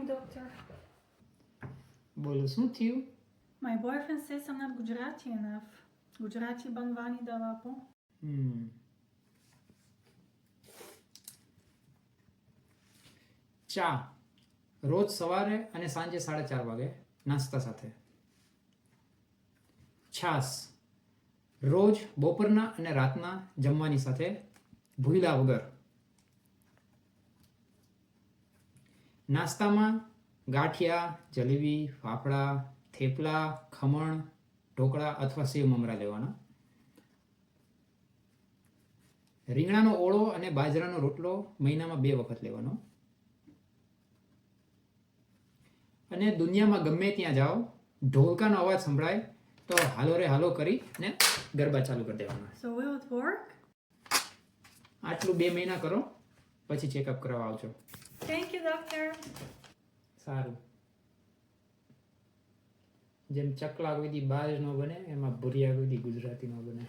morning, doctor. બોલો શું થયું? My boyfriend says I'm not Gujarati enough. Gujarati બનવાની દવા આપો. ચા રોજ સવારે અને સાંજે 4:30 વાગે નાસ્તા સાથે. છાસ રોજ બપોરના અને રાતના જમવાની સાથે ભૂલ્યા વગર. નાસ્તામાં ગાંઠિયા, જલેબી, ફાફડા, થેપલા, ખમણ, ઢોકળા અથવા સેવ મમરા લેવાના. રીંગણાનો ઓળો અને બાજરાનો રોટલો મહિનામાં 2 વખત લેવાનો. અને દુનિયામાં ગમે ત્યાં જાઓ, ઢોલકાનો અવાજ સંભળાય તો હાલો રે હાલો કરી ને ગરબા ચાલુ કરી દેવાના. So will it work? આટલું 2 મહિના કરો, પછી ચેકઅપ કરવા આવજો. Thank you, doctor. સારું. જેમ ચકલા કોઈ દી બાજ ન બને, એમાં ભુરિયા કોઈ દી ગુજરાતી ન બને.